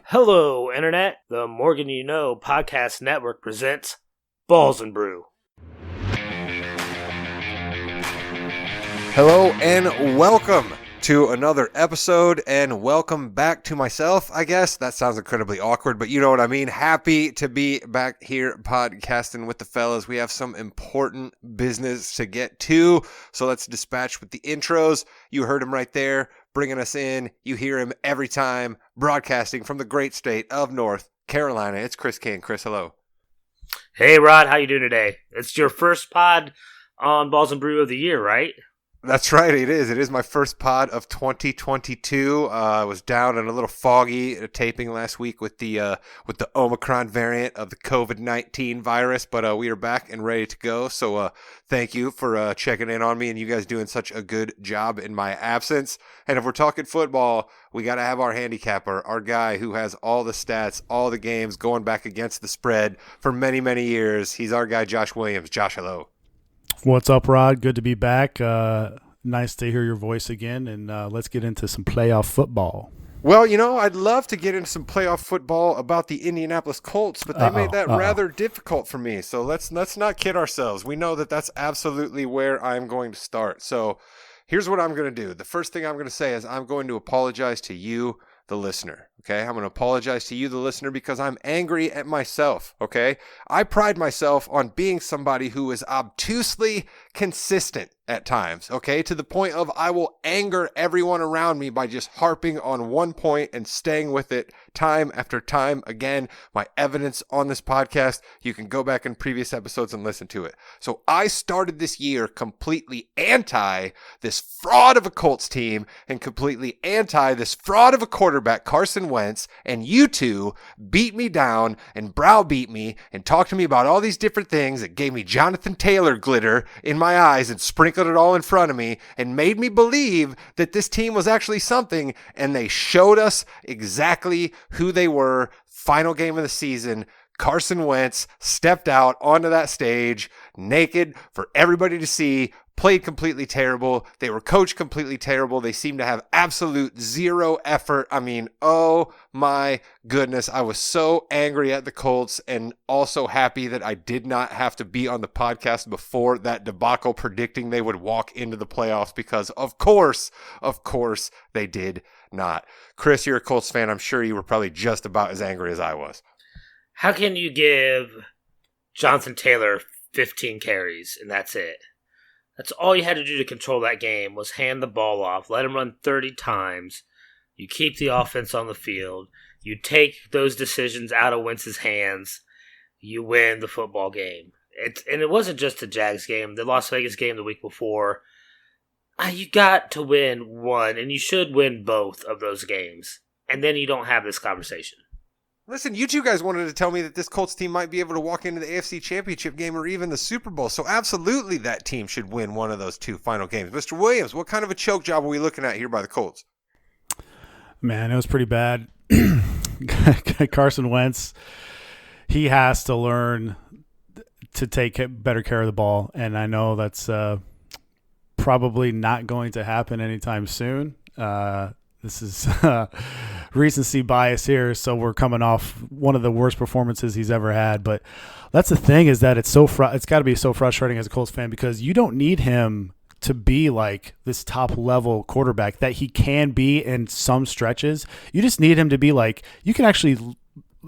Hello, Internet. The Morgan You Know podcast network presents Balls Brew. Hello and welcome to another episode, and welcome back to myself, I guess. That sounds incredibly awkward, but you know what I mean. Happy to be back here podcasting with the fellas. We have some important business to get to, so let's dispatch with the intros. You heard him right there, bringing us in. You hear him every time, broadcasting from the great state of North Carolina. It's Chris King. Chris, hello. Hey, Rod. How you doing today? It's your first pod on Balls and Brew of the year, right? That's right, it is. It is my first pod of 2022. I was down and a little foggy taping last week with the Omicron variant of the COVID-19 virus, but we are back and ready to go. So thank you for checking in on me, and you guys doing such a good job in my absence. And if we're talking football, we got to have our handicapper, our guy who has all the stats, all the games, going back against the spread for many, many years. He's our guy, Josh Williams. Josh, hello. What's up, Rod? Good to be back. Nice to hear your voice again, and let's get into some playoff football. Well, you know, I'd love to get into some playoff football about the Indianapolis Colts, but they made that rather difficult for me. So let's not kid ourselves. We know that that's absolutely where I'm going to start. So here's what I'm going to do. The first thing I'm going to say is I'm going to apologize to you, the listener. Okay, I'm going to apologize to you, the listener, because I'm angry at myself, okay? I pride myself on being somebody who is obtusely consistent at times, okay? To the point of I will anger everyone around me by just harping on one point and staying with it time after time again. My evidence on this podcast, you can go back in previous episodes and listen to it. So I started this year completely anti this fraud of a Colts team and completely anti this fraud of a quarterback, Carson Wentz, and you two beat me down and browbeat me and talked to me about all these different things that gave me Jonathan Taylor glitter in my eyes and sprinkled it all in front of me and made me believe that this team was actually something, and they showed us exactly who they were. Final game of the season, Carson Wentz stepped out onto that stage naked for everybody to see, played completely terrible. They were coached completely terrible. They seemed to have absolute zero effort. I mean, oh my goodness. I was so angry at the Colts and also happy that I did not have to be on the podcast before that debacle predicting they would walk into the playoffs, because of course, they did not. Chris, you're a Colts fan. I'm sure you were probably just about as angry as I was. How can you give Jonathan Taylor 15 carries and that's it? That's all you had to do to control that game was hand the ball off, let him run 30 times. You keep the offense on the field. You take those decisions out of Wentz's hands. You win the football game. And it wasn't just the Jags game, the Las Vegas game the week before. You got to win one, and you should win both of those games. And then you don't have this conversation. Listen, you two guys wanted to tell me that this Colts team might be able to walk into the AFC Championship game or even the Super Bowl. So absolutely that team should win one of those two final games. Mr. Williams, what kind of a choke job are we looking at here by the Colts? Man, it was pretty bad. Carson Wentz, he has to learn to take better care of the ball. And I know that's probably not going to happen anytime soon. This is recency bias here, so we're coming off one of the worst performances he's ever had. But that's the thing, is that it's got to be so frustrating as a Colts fan, because you don't need him to be like this top-level quarterback that he can be in some stretches. You just need him to be like, you can actually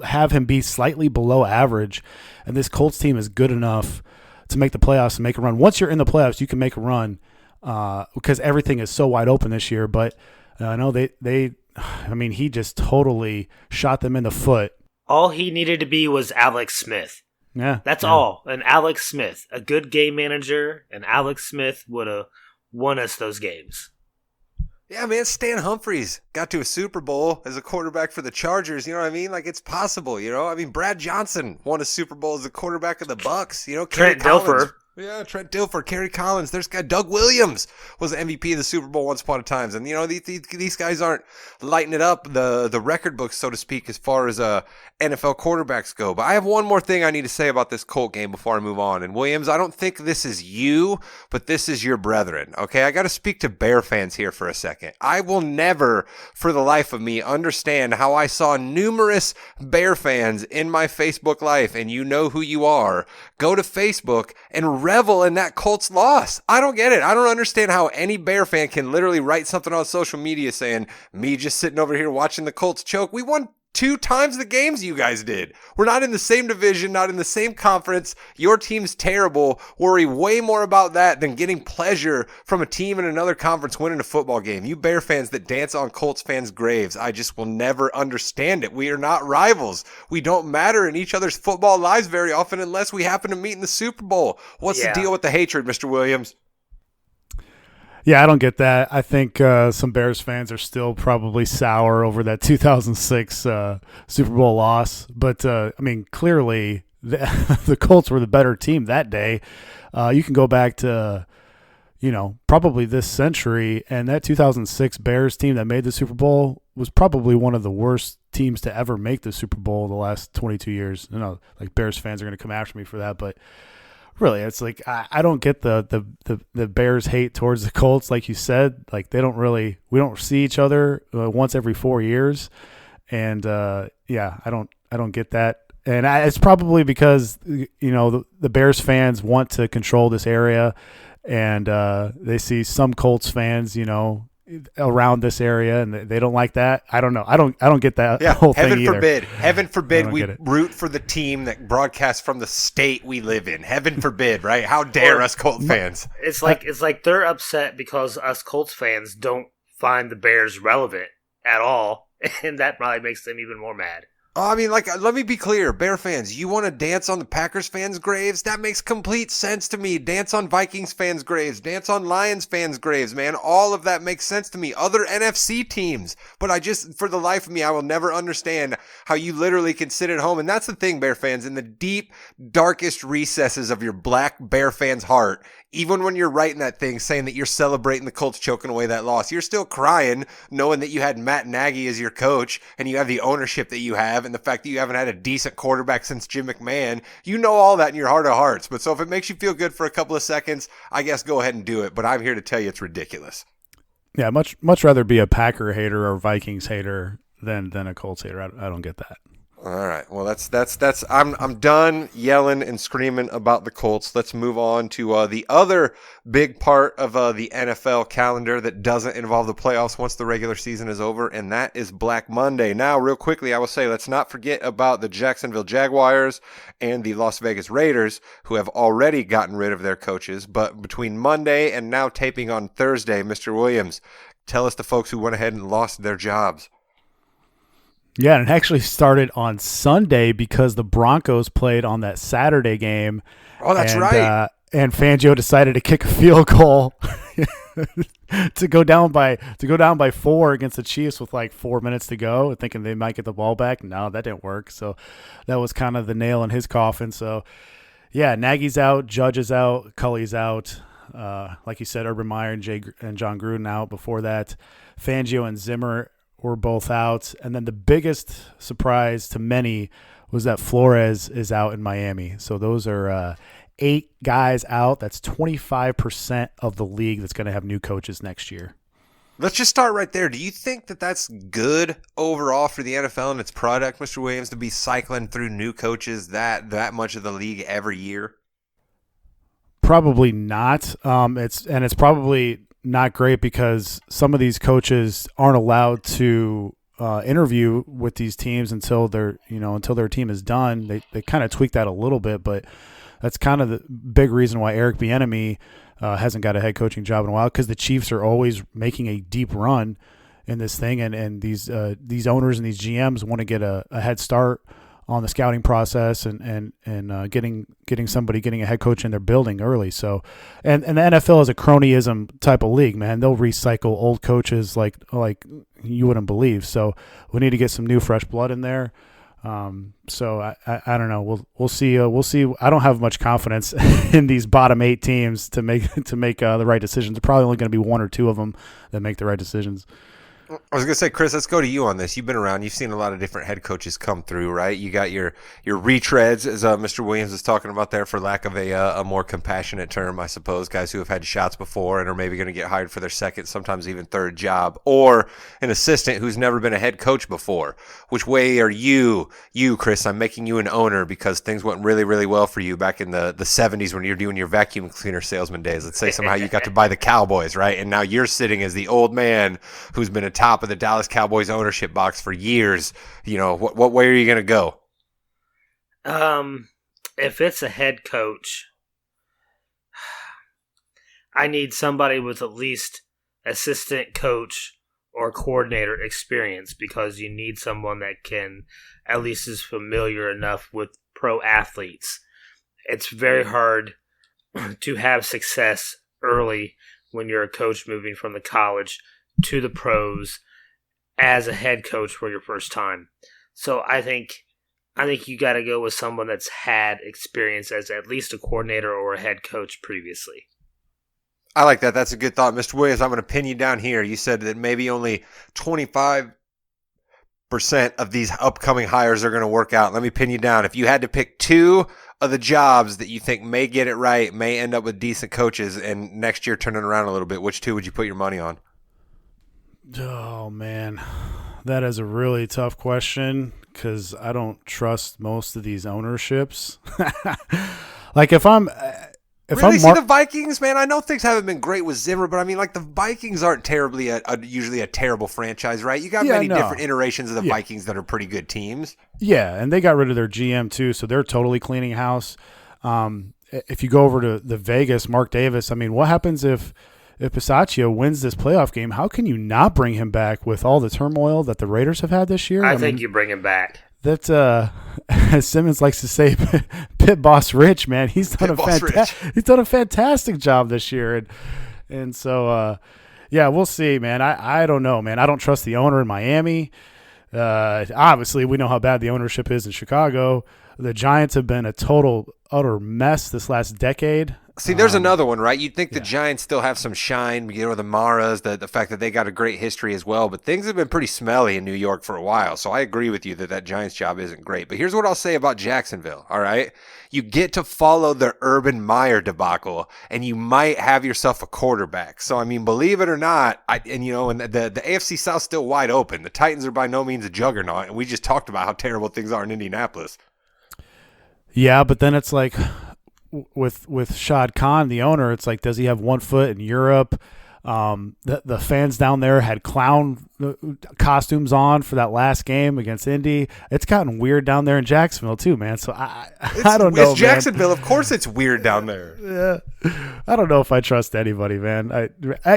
have him be slightly below average, and this Colts team is good enough to make the playoffs and make a run. Once you're in the playoffs, you can make a run because everything is so wide open this year. But I know he just totally shot them in the foot. All he needed to be was Alex Smith. Yeah. That's all. And Alex Smith, a good game manager, and Alex Smith would have won us those games. Yeah, man, Stan Humphries got to a Super Bowl as a quarterback for the Chargers. You know what I mean? Like, it's possible, you know? I mean, Brad Johnson won a Super Bowl as a quarterback of the Bucks. You know, Trent Dilfer. Yeah, Trent Dilfer, Kerry Collins. There's guy Doug Williams was the MVP of the Super Bowl once upon a time. And, these guys aren't lighting it up, the record books, so to speak, as far as NFL quarterbacks go. But I have one more thing I need to say about this Colt game before I move on. And, Williams, I don't think this is you, but this is your brethren, okay? I got to speak to Bear fans here for a second. I will never, for the life of me, understand how I saw numerous Bear fans in my Facebook life, and you know who you are, go to Facebook and revel in that Colts loss. I don't get it. I don't understand how any Bear fan can literally write something on social media saying, me just sitting over here watching the Colts choke. We won 2 times the games you guys did. We're not in the same division, not in the same conference. Your team's terrible. Worry way more about that than getting pleasure from a team in another conference winning a football game. You Bear fans that dance on Colts fans' graves, I just will never understand it. We are not rivals. We don't matter in each other's football lives very often unless we happen to meet in the Super Bowl. What's the deal with the hatred, Mr. Williams? Yeah, I don't get that. I think some Bears fans are still probably sour over that 2006 Super Bowl loss. But, clearly the Colts were the better team that day. You can go back to, probably this century, and that 2006 Bears team that made the Super Bowl was probably one of the worst teams to ever make the Super Bowl the last 22 years. Bears fans are going to come after me for that, but really, it's like I don't get the Bears hate towards the Colts, like you said. Like we don't see each other once every 4 years, and I don't get that. And it's probably because the Bears fans want to control this area, and they see some Colts fans around this area, and they don't like that. I don't know. I don't get that whole thing either. Heaven forbid we root for the team that broadcasts from the state we live in. Heaven forbid, right? How dare us Colts fans? It's like they're upset because us Colts fans don't find the Bears relevant at all, and that probably makes them even more mad. Let me be clear. Bear fans, you want to dance on the Packers fans' graves? That makes complete sense to me. Dance on Vikings fans' graves. Dance on Lions fans' graves, man. All of that makes sense to me. Other NFC teams. But for the life of me, I will never understand how you literally can sit at home. And that's the thing, Bear fans. In the deep, darkest recesses of your black Bear fans' heart, even when you're writing that thing saying that you're celebrating the Colts choking away that loss, you're still crying knowing that you had Matt Nagy as your coach and you have the ownership that you have and the fact that you haven't had a decent quarterback since Jim McMahon. You know all that in your heart of hearts. But so if it makes you feel good for a couple of seconds, I guess go ahead and do it. But I'm here to tell you it's ridiculous. Yeah, much rather be a Packer hater or Vikings hater than a Colts hater. I don't get that. All right. Well, that's. I'm done yelling and screaming about the Colts. Let's move on to the other big part of the NFL calendar that doesn't involve the playoffs once the regular season is over, and that is Black Monday. Now, real quickly, I will say let's not forget about the Jacksonville Jaguars and the Las Vegas Raiders, who have already gotten rid of their coaches. But between Monday and now taping on Thursday, Mr. Williams, tell us the folks who went ahead and lost their jobs. Yeah, and it actually started on Sunday because the Broncos played on that Saturday game. Oh, that's right. And Fangio decided to kick a field goal to go down by 4 against the Chiefs with like 4 minutes to go, thinking they might get the ball back. No, that didn't work. So that was kind of the nail in his coffin. So yeah, Nagy's out, Judge is out, Culley's out. Like you said, Urban Meyer and John Gruden out. Before that, Fangio and Zimmer were both out. And then the biggest surprise to many was that Flores is out in Miami. So those are 8 guys out. That's 25% of the league that's going to have new coaches next year. Let's just start right there. Do you think that that's good overall for the NFL and its product, Mr. Williams, to be cycling through new coaches that much of the league every year? Probably not. It's probably not great because some of these coaches aren't allowed to interview with these teams until their team is done. They kind of tweak that a little bit, but that's kind of the big reason why Eric Bieniemy hasn't got a head coaching job in a while, because the Chiefs are always making a deep run in this thing, and these owners and these GMs want to get a head start on the scouting process and getting a head coach in their building early. So, and the NFL is a cronyism type of league, man. They'll recycle old coaches like you wouldn't believe. So we need to get some new fresh blood in there. So I don't know. We'll see. We'll see. I don't have much confidence in these bottom 8 teams to make the right decisions. There's probably only going to be 1 or 2 of them that make the right decisions. I was going to say, Chris, let's go to you on this. You've been around. You've seen a lot of different head coaches come through, right? You got your retreads, as Mr. Williams is talking about there, for lack of a more compassionate term, I suppose, guys who have had shots before and are maybe going to get hired for their second, sometimes even third job, or an assistant who's never been a head coach before. Which way are you, Chris? I'm making you an owner because things went really, really well for you back in the 70s when you were doing your vacuum cleaner salesman days. Let's say somehow you got to buy the Cowboys, right? And now you're sitting as the old man who's been a top of the Dallas Cowboys ownership box for years. What way are you going to go? If it's a head coach, I need somebody with at least assistant coach or coordinator experience, because you need someone that can at least is familiar enough with pro athletes. It's very hard to have success early when you're a coach moving from the college to the pros as a head coach for your first time. So I think you got to go with someone that's had experience as at least a coordinator or a head coach previously. I like that. That's a good thought. Mr. Williams, I'm going to pin you down here. You said that maybe only 25% of these upcoming hires are going to work out. Let me pin you down. If you had to pick 2 of the jobs that you think may get it right, may end up with decent coaches, and next year turn it around a little bit, which 2 would you put your money on? Oh, man. That is a really tough question because I don't trust most of these ownerships. Like if I'm the Vikings, man, I know things haven't been great with Zimmer, but I mean, like, the Vikings aren't terribly usually a terrible franchise, right? You got many different iterations of the Vikings that are pretty good teams. Yeah, and they got rid of their GM too, so they're totally cleaning house. If you go over to the Vegas, Mark Davis, I mean, what happens if Bisaccia wins this playoff game? How can you not bring him back with all the turmoil that the Raiders have had this year? I think you bring him back. That's as Simmons likes to say, Pit Boss Rich, man. He's done a fantastic job this year, and so yeah, we'll see, man. I don't know, man. I don't trust the owner in Miami. Obviously, we know how bad the ownership is in Chicago. The Giants have been a total utter mess this last decade. See, there's another one, right? You'd think the Giants still have some shine, the Maras, the fact that they got a great history as well, but things have been pretty smelly in New York for a while, so I agree with you that Giants job isn't great. But here's what I'll say about Jacksonville, all right? You get to follow the Urban Meyer debacle, and you might have yourself a quarterback. So, I mean, believe it or not, the AFC South's still wide open. The Titans are by no means a juggernaut, and we just talked about how terrible things are in Indianapolis. Yeah, but then it's like with Shad Khan, the owner, it's like, does he have 1 foot in Europe? The fans down there had clown costumes on for that last game against Indy. It's gotten weird down there in Jacksonville too, man. So I don't know. It's Jacksonville, man. Of course it's weird down there. Yeah, I don't know if I trust anybody, man.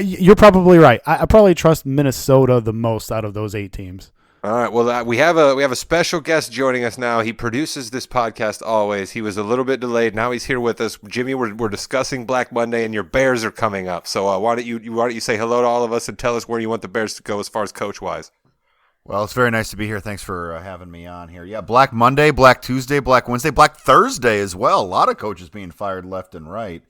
You're probably right. I probably trust Minnesota the most out of those 8 teams. All right. Well, we have a special guest joining us now. He produces this podcast always. He was a little bit delayed. Now he's here with us. Jimmy, we're discussing Black Monday, and your Bears are coming up. So why don't you say hello to all of us and tell us where you want the Bears to go as far as coach wise? Well, it's very nice to be here. Thanks for having me on here. Yeah, Black Monday, Black Tuesday, Black Wednesday, Black Thursday as well. A lot of coaches being fired left and right.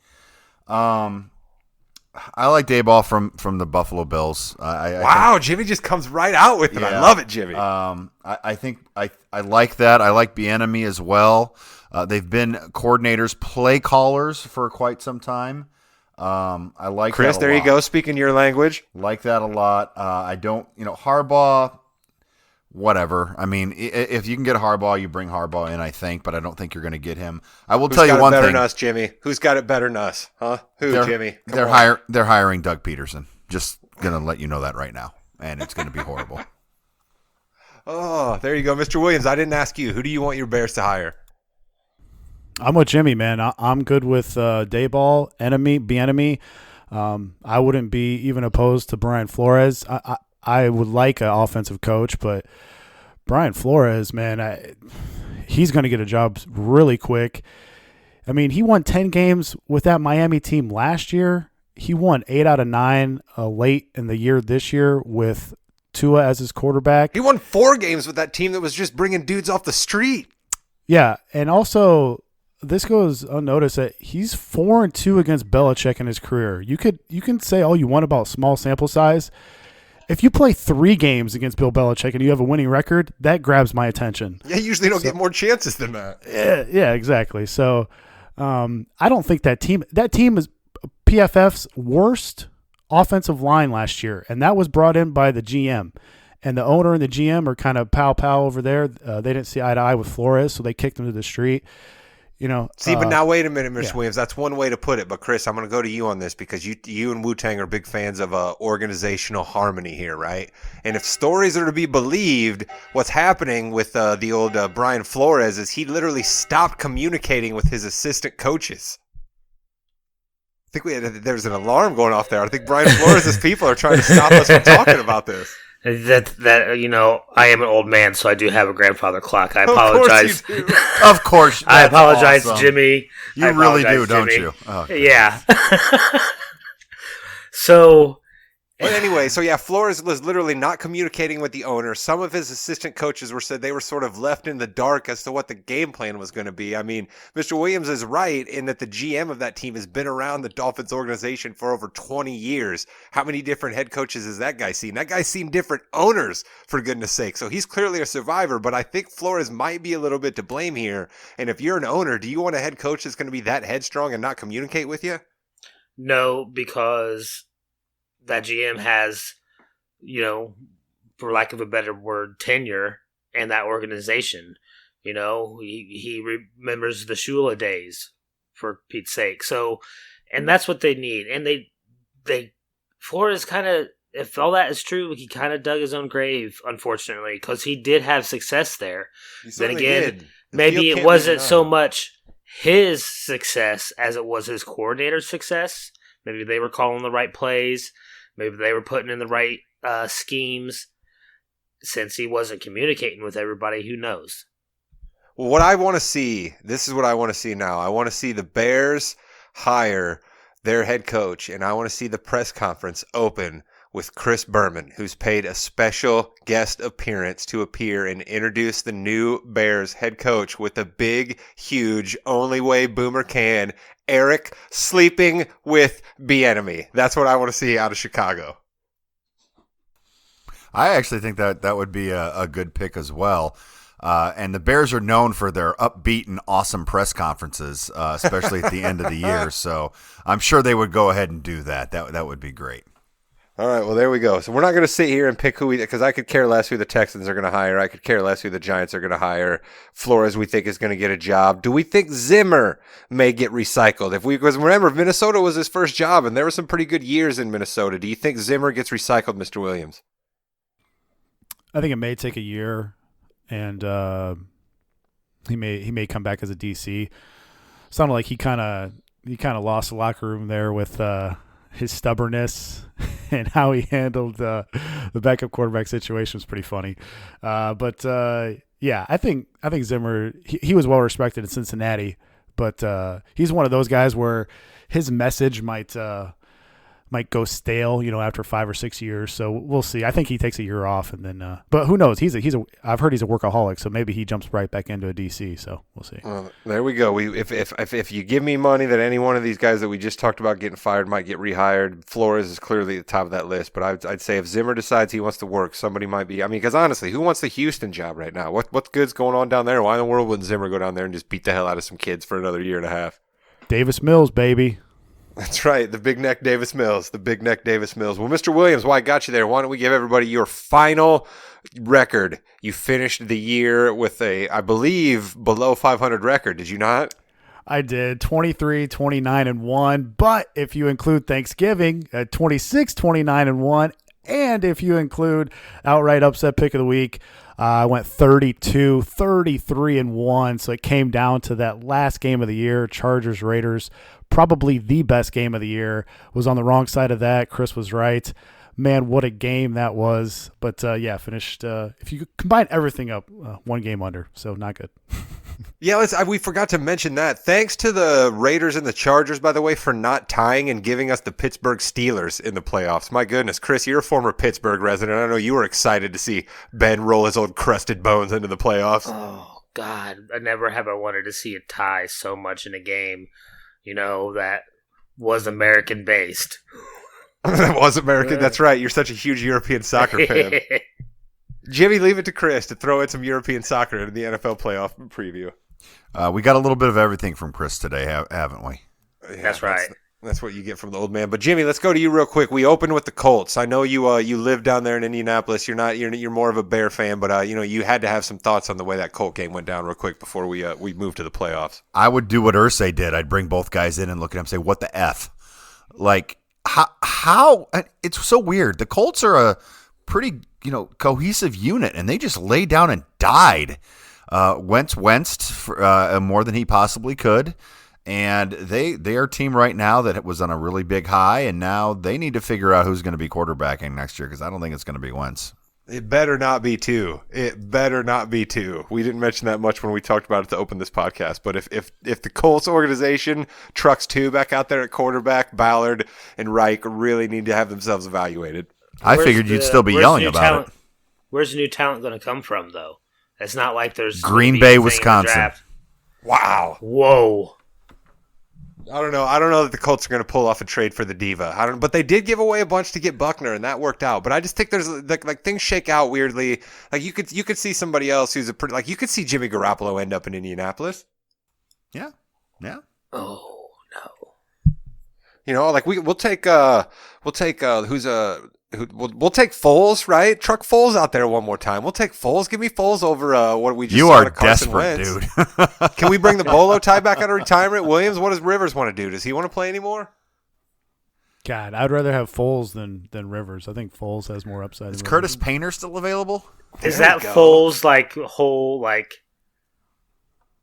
I like Daboll from the Buffalo Bills. Wow, Jimmy just comes right out with it. Yeah, I love it, Jimmy. I think I like that. I like Bieniemy as well. They've been coordinators, play callers for quite some time. I like Chris. That a there lot. You go, speaking your language. Like that a lot. I don't, Harbaugh. Whatever. I mean, if you can get Harbaugh, you bring Harbaugh in, I think, but I don't think you're going to get him. I will tell you one thing. Who's got it better than us, Jimmy? Who's got it better than us? Huh? Jimmy? They're hiring Doug Peterson. Just going to let you know that right now, and it's going to be horrible. Oh, there you go, Mr. Williams. I didn't ask you. Who do you want your Bears to hire? I'm with Jimmy, man. I'm good with Daboll, Bieniemy. I wouldn't be even opposed to Brian Flores. I would like an offensive coach, but Brian Flores, man, he's going to get a job really quick. I mean, he won 10 games with that Miami team last year. He won 8 out of 9 late in the year this year with Tua as his quarterback. He won 4 games with that team that was just bringing dudes off the street. Yeah, and also this goes unnoticed that he's 4-2 against Belichick in his career. You can say all you want about small sample size. If you play 3 games against Bill Belichick and you have a winning record, that grabs my attention. Yeah, you usually don't get more chances than that. Yeah, exactly. So I don't think that team is PFF's worst offensive line last year, and that was brought in by the GM. And the owner and the GM are kind of pow over there. They didn't see eye to eye with Flores, so they kicked him to the street. See, but now wait a minute, Mr. Williams. That's one way to put it. But Chris, I'm going to go to you on this because you and Wu-Tang are big fans of organizational harmony here, right? And if stories are to be believed, what's happening with the old Brian Flores is he literally stopped communicating with his assistant coaches. I think there's an alarm going off there. I think Brian Flores' people are trying to stop us from talking about this. That I am an old man, so I do have a grandfather clock. I apologize. Of course you do. Of course. I apologize, awesome. Jimmy. You really do, don't you? Oh, okay. Yeah. So. But anyway, so yeah, Flores was literally not communicating with the owner. Some of his assistant coaches said they were sort of left in the dark as to what the game plan was going to be. I mean, Mr. Williams is right in that the GM of that team has been around the Dolphins organization for over 20 years. How many different head coaches has that guy seen? That guy's seen different owners, for goodness sake. So he's clearly a survivor, but I think Flores might be a little bit to blame here. And if you're an owner, do you want a head coach that's going to be that headstrong and not communicate with you? No, because that GM has, for lack of a better word, tenure in that organization. He remembers the Shula days, for Pete's sake. So, and that's what they need. And they Flores kind of, if all that is true, he kind of dug his own grave, unfortunately, because he did have success there. Then again, maybe it wasn't so much his success as it was his coordinator's success. Maybe they were calling the right plays. Maybe they were putting in the right schemes. Since he wasn't communicating with everybody, who knows? Well, what I want to see, this is what I want to see now. I want to see the Bears hire their head coach, and I want to see the press conference open with Chris Berman, who's paid a special guest appearance to appear and introduce the new Bears head coach with a big, huge, only way Boomer can, Eric sleeping with Bieniemy. That's what I want to see out of Chicago. I actually think that would be a good pick as well. And the Bears are known for their upbeat and awesome press conferences, especially at the end of the year. So I'm sure they would go ahead and do that. That would be great. All right, well, there we go. So we're not going to sit here and pick because I could care less who the Texans are going to hire. I could care less who the Giants are going to hire. Flores, we think, is going to get a job. Do we think Zimmer may get recycled? Because remember, Minnesota was his first job, and there were some pretty good years in Minnesota. Do you think Zimmer gets recycled, Mr. Williams? I think it may take a year, and he may come back as a DC. Sounded like he kind of lost the locker room there with his stubbornness and how he handled the backup quarterback situation was pretty funny. But I think Zimmer, he was well respected in Cincinnati, but he's one of those guys where his message might go stale, after 5 or 6 years. So we'll see. I think he takes a year off, and then, but who knows? I've heard he's a workaholic, so maybe he jumps right back into a DC. So we'll see. There we go. If you give me money that any one of these guys that we just talked about getting fired might get rehired, Flores is clearly at the top of that list. But I'd say if Zimmer decides he wants to work, somebody might be. I mean, because honestly, who wants the Houston job right now? What good's going on down there? Why in the world wouldn't Zimmer go down there and just beat the hell out of some kids for another year and a half? Davis Mills, baby. That's right, the big neck Davis Mills. Well, Mr. Williams, why I got you there, why don't we give everybody your final record? You finished the year with I believe, below 500 record, did you not? I did 23, 29, and 1. But if you include Thanksgiving, 26, 29, and 1. And if you include outright upset pick of the week, I went 32, 33, and 1. So it came down to that last game of the year, Chargers, Raiders. Probably the best game of the year. Was on the wrong side of that. Chris was right. Man, what a game that was. But, finished. If you combine everything up, one game under. So not good. Yeah, we forgot to mention that. Thanks to the Raiders and the Chargers, by the way, for not tying and giving us the Pittsburgh Steelers in the playoffs. My goodness, Chris, you're a former Pittsburgh resident. I know you were excited to see Ben roll his old crusted bones into the playoffs. Oh, God. I never have I wanted to see a tie so much in a game, that was American-based. That was American. That's right. You're such a huge European soccer fan. Jimmy, leave it to Chris to throw in some European soccer into the NFL playoff preview. We got a little bit of everything from Chris today, haven't we? Yeah, that's right. That's what you get from the old man. But Jimmy, let's go to you real quick. We opened with the Colts. I know you live down there in Indianapolis. You're more of a Bear fan, but you had to have some thoughts on the way that Colt game went down real quick before we move to the playoffs. I would do what Irsay did. I'd bring both guys in and look at him and say, "What the f?" Like how it's so weird. The Colts are a pretty cohesive unit, and they just laid down and died. Wentz for, more than he possibly could, and they are a team right now that was on a really big high, and now they need to figure out who's going to be quarterbacking next year, because I don't think it's going to be Wentz. It better not be two. We didn't mention that much when we talked about it to open this podcast, but if the Colts organization trucks two back out there at quarterback, Ballard and Reich really need to have themselves evaluated. I figured you'd still be yelling about it. Where's the new talent going to come from, though? It's not like there's Green Bay, Wisconsin. Wow. Whoa. I don't know that the Colts are going to pull off a trade for the diva. But they did give away a bunch to get Buckner, and that worked out. But I just think there's like things shake out weirdly. Like you could see somebody else who's you could see Jimmy Garoppolo end up in Indianapolis. Yeah. Oh no. Like we'll take We'll take Foles, right? Truck Foles out there one more time. We'll take Foles. Give me Foles over what we just You saw are to Carson desperate, Wentz. dude. Can we bring the Bolo tie back out of retirement? Williams, what does Rivers want to do? Does he want to play anymore? God, I'd rather have Foles than Rivers. I think Foles has more upside. Is Curtis Painter still available? Is that Foles' whole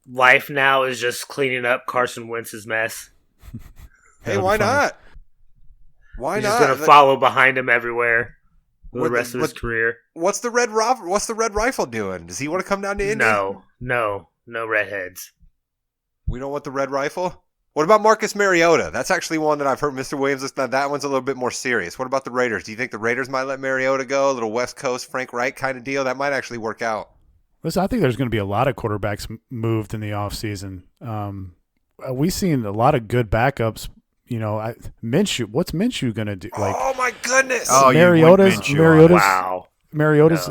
life now is just cleaning up Carson Wentz's mess? Hey, why not? Why He's not? He's going to follow behind him everywhere for the rest of his career. What's the Red Rifle doing? Does he want to come down to Indy? No redheads. We don't want the Red Rifle? What about Marcus Mariota? That's actually one that I've heard Mr. Williams. That one's a little bit more serious. What about the Raiders? Do you think the Raiders might let Mariota go? A little West Coast Frank Reich kind of deal? That might actually work out. Listen, I think there's going to be a lot of quarterbacks moved in the offseason. We've seen a lot of good backups. Minshew. What's Minshew gonna do? Oh my goodness! Oh, Mariota's wow. Mariota's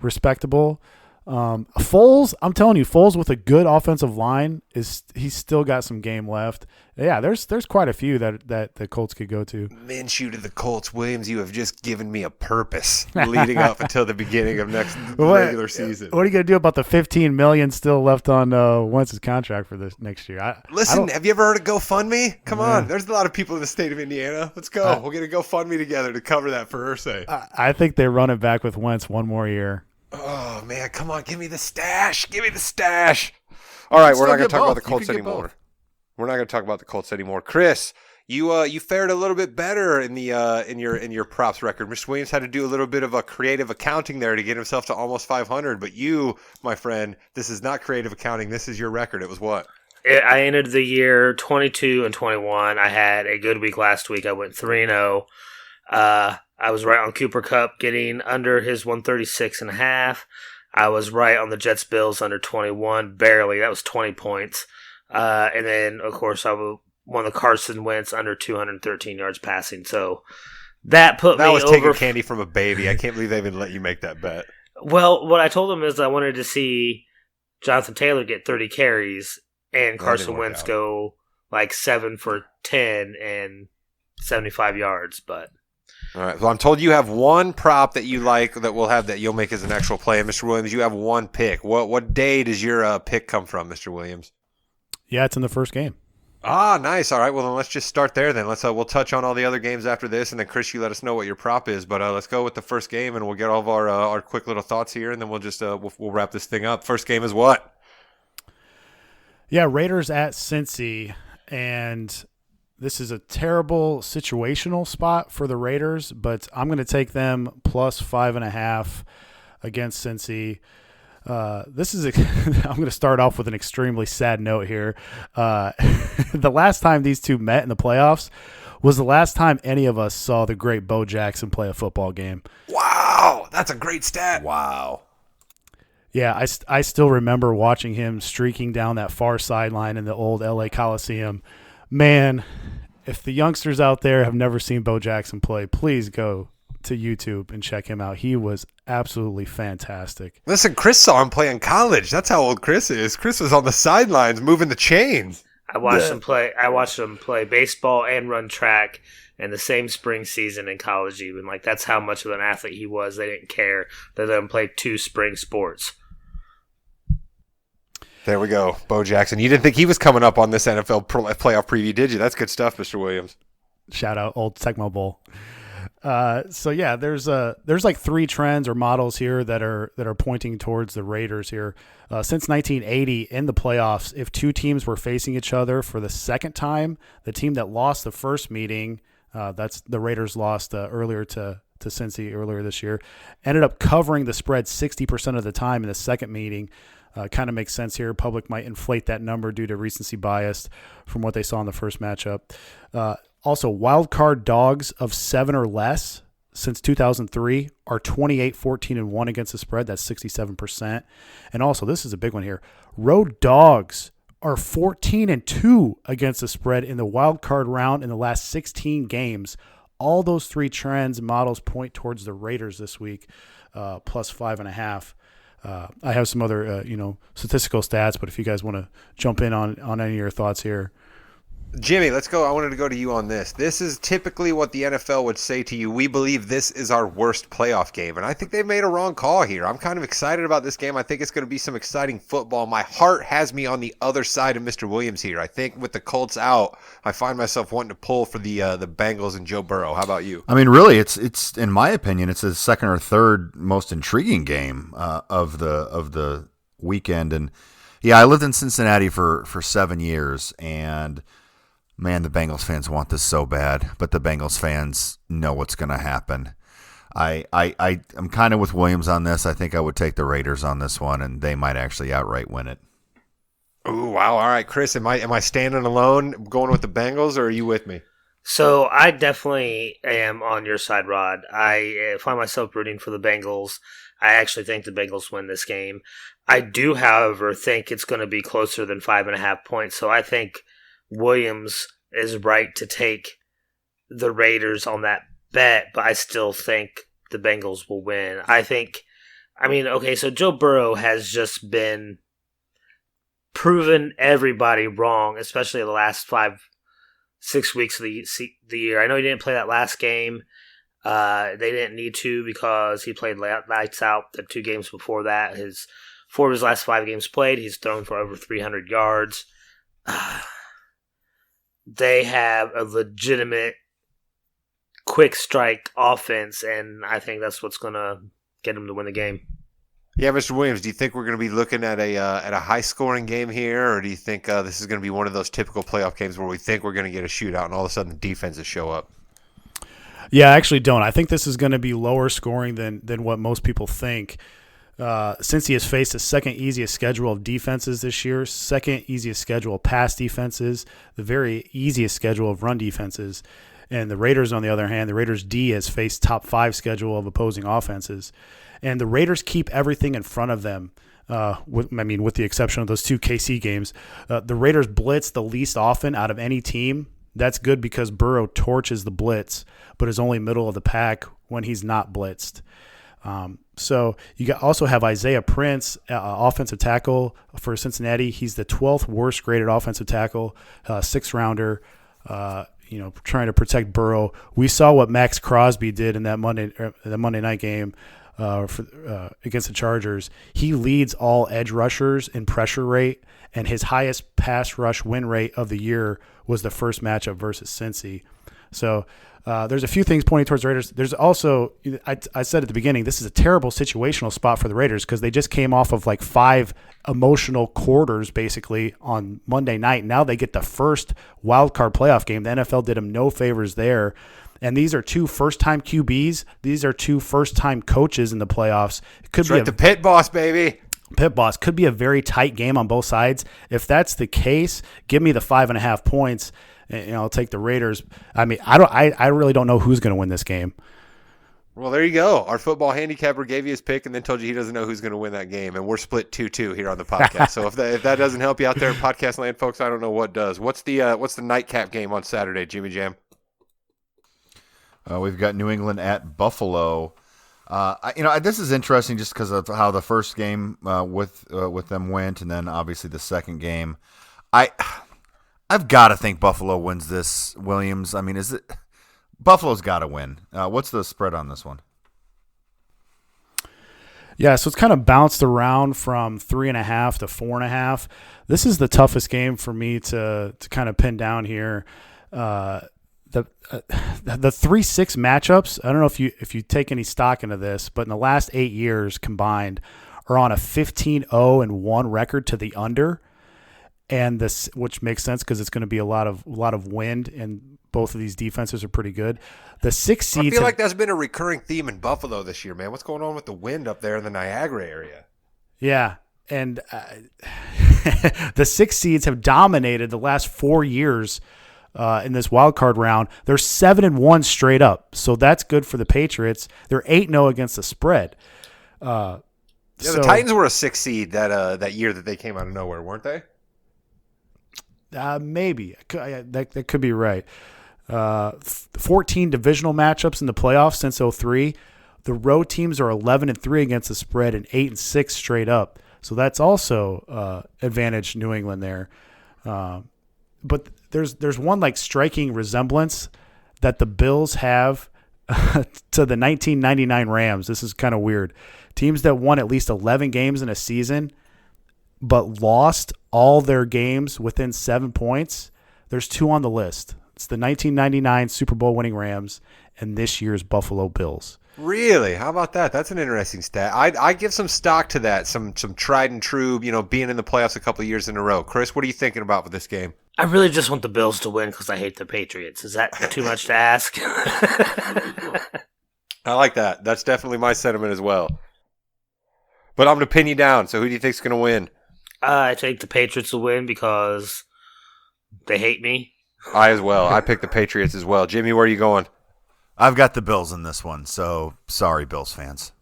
respectable. Foles, I'm telling you, Foles with a good offensive line he's still got some game left. Yeah, there's quite a few that the Colts could go to. Minshew to the Colts, Williams. You have just given me a purpose leading up until the beginning of next regular season. What are you gonna do about the $15 million still left on Wentz's contract for this next year? Have you ever heard of GoFundMe? Come on, there's a lot of people in the state of Indiana. Let's go. We'll get a GoFundMe together to cover that for Irsay. I think they run it back with Wentz one more year. Oh man, come on, give me the stash. All right, we're not going to talk about the Colts anymore. We're not going to talk about the Colts anymore. Chris, you fared a little bit better in the in your props record. Mr. Williams had to do a little bit of a creative accounting there to get himself to almost 500. But you, my friend, this is not creative accounting. This is your record. It was what? I ended the year 22-21. I had a good week last week. I went 3-0. I was right on Cooper Kupp getting under his 136.5. I was right on the Jets Bills under 21, barely. That was 20 points. And then, of course, I won the Carson Wentz under 213 yards passing. So that put me over. That was taking candy from a baby. I can't believe they even let you make that bet. Well, what I told him is I wanted to see Jonathan Taylor get 30 carries and Carson Wentz go 7 for 10 and 75 yards, but... All right. Well, I'm told you have one prop that you like that we'll have that you'll make as an actual play. And Mr. Williams, you have one pick. What day does your pick come from, Mr. Williams? Yeah, it's in the first game. Ah, nice. All right. Well, then let's just start there. Then we'll touch on all the other games after this, and then Chris, you let us know what your prop is. But let's go with the first game, and we'll get all of our quick little thoughts here, and then we'll just we'll wrap this thing up. First game is what? Yeah, Raiders at Cincy, and this is a terrible situational spot for the Raiders, but I'm going to take them plus 5.5 against Cincy. This is I'm going to start off with an extremely sad note here. The last time these two met in the playoffs was the last time any of us saw the great Bo Jackson play a football game. Wow, that's a great stat. Wow. Yeah, I still remember watching him streaking down that far sideline in the old LA Coliseum. Man, if the youngsters out there have never seen Bo Jackson play, please go to YouTube and check him out. He was absolutely fantastic. Listen, Chris saw him play in college. That's how old Chris is. Chris was on the sidelines moving the chains. I watched him play. I watched him play baseball and run track in the same spring season in college. Even like that's how much of an athlete he was. They didn't care. They let him play 2 spring sports. There we go, Bo Jackson. You didn't think he was coming up on this NFL playoff preview, did you? That's good stuff, Mr. Williams. Shout out Old Tecmo Bowl. So yeah, there's like 3 trends or models here that are pointing towards the Raiders here. Since 1980 in the playoffs, if 2 teams were facing each other for the second time, the team that lost the first meeting, that's the Raiders lost earlier to Cincy earlier this year, ended up covering the spread 60% of the time in the second meeting. Kind of makes sense here. Public might inflate that number due to recency bias from what they saw in the first matchup. Also, wild card dogs of 7 or less since 2003 are 28, 14, and 1 against the spread. That's 67%. And also, this is a big one here. Road dogs are 14 and 2 against the spread in the wild card round in the last 16 games. All those 3 trends and models point towards the Raiders this week, plus 5.5. I have some other, statistical stats, but if you guys want to jump in on any of your thoughts here. Jimmy, let's go. I wanted to go to you on this. This is typically what the NFL would say to you. We believe this is our worst playoff game, and I think they made a wrong call here. I'm kind of excited about this game. I think it's going to be some exciting football. My heart has me on the other side of Mr. Williams here. I think with the Colts out, I find myself wanting to pull for the Bengals and Joe Burrow. How about you? I mean, really, it's in my opinion, it's the second or third most intriguing game of the weekend. And yeah, I lived in Cincinnati for 7 years, and man, the Bengals fans want this so bad, but the Bengals fans know what's going to happen. I'm kind of with Williams on this. I think I would take the Raiders on this one, and they might actually outright win it. Ooh, wow. All right, Chris, am I standing alone going with the Bengals, or are you with me? So I definitely am on your side, Rod. I find myself rooting for the Bengals. I actually think the Bengals win this game. I do, however, think it's going to be closer than 5.5 points, so I think Williams is right to take the Raiders on that bet, but I still think the Bengals will win. So Joe Burrow has just been proven everybody wrong, especially the last 5-6 weeks of the year. I know he didn't play that last game. They didn't need to because he played lights out the 2 games before that. 4 of his last 5 games played, he's thrown for over 300 yards. They have a legitimate quick strike offense, and I think that's what's going to get them to win the game. Yeah, Mr. Williams, do you think we're going to be looking at a high-scoring game here, or do you think this is going to be one of those typical playoff games where we think we're going to get a shootout and all of a sudden defenses show up? Yeah, I actually don't. I think this is going to be lower scoring than what most people think. Since he has faced the second easiest schedule of defenses this year, second easiest schedule of pass defenses, the very easiest schedule of run defenses, and the Raiders, on the other hand, the Raiders D has faced top 5 schedule of opposing offenses, and the Raiders keep everything in front of them. With the exception of those 2 KC games, the Raiders blitz the least often out of any team. That's good because Burrow torches the blitz, but is only middle of the pack when he's not blitzed. So you also have Isaiah Prince, offensive tackle for Cincinnati. He's the 12th worst graded offensive tackle, 6th rounder, trying to protect Burrow. We saw what Max Crosby did in that Monday night game against the Chargers. He leads all edge rushers in pressure rate, and his highest pass rush win rate of the year was the first matchup versus Cincy. So there's a few things pointing towards the Raiders. There's also, I said at the beginning, this is a terrible situational spot for the Raiders because they just came off of like 5 emotional quarters basically on Monday night. Now they get the first wild card playoff game. The NFL did them no favors there. And these are 2 first-time QBs. These are 2 first-time coaches in the playoffs. It could That's right, the pit boss, baby. Pit Boss, could be a very tight game on both sides. If that's the case, give me the 5.5 points. And I'll take the Raiders. I mean, I really don't know who's going to win this game. Well, there you go. Our football handicapper gave you his pick and then told you he doesn't know who's going to win that game, and we're split 2-2 here on the podcast. So if that doesn't help you out there in podcast land, folks, I don't know what does. What's the nightcap game on Saturday, Jimmy Jam? We've got New England at Buffalo. This is interesting just because of how the first game with them went, and then obviously the second game. I've got to think Buffalo wins this, Williams. I mean, is it? Buffalo's got to win. What's the spread on this one? Yeah, so it's kind of bounced around from 3.5 to 4.5. This is the toughest game for me to kind of pin down here. The 3-6 matchups. I don't know if you take any stock into this, but in the last 8 years combined, are on a 15-0-1 record to the under, and this, which makes sense because it's going to be a lot of wind, and both of these defenses are pretty good. The 6 seeds. I feel like that's been a recurring theme in Buffalo this year, man. What's going on with the wind up there in the Niagara area? Yeah, and the 6 seeds have dominated the last 4 years in this wild card round. They're 7-1 straight up, so that's good for the Patriots. They're 8-0 against the spread. The Titans were a 6 seed that year that they came out of nowhere, weren't they? Maybe that could be right. 14 divisional matchups in the playoffs since 2003. The road teams are 11-3 against the spread and 8-6 straight up. So that's also advantage New England there. But there's one like striking resemblance that the Bills have to the 1999 Rams. This is kind of weird. Teams that won at least 11 games in a season but lost all their games within 7 points. There's 2 on the list. It's the 1999 Super Bowl winning Rams and this year's Buffalo Bills. Really? How about that? That's an interesting stat. I give some stock to that. Some tried and true, being in the playoffs a couple of years in a row. Chris, what are you thinking about with this game? I really just want the Bills to win because I hate the Patriots. Is that too much to ask? I like that. That's definitely my sentiment as well. But I'm going to pin you down. So who do you think's going to win? I think the Patriots will win because they hate me. I as well. I picked the Patriots as well. Jimmy, where are you going? I've got the Bills in this one, so sorry, Bills fans.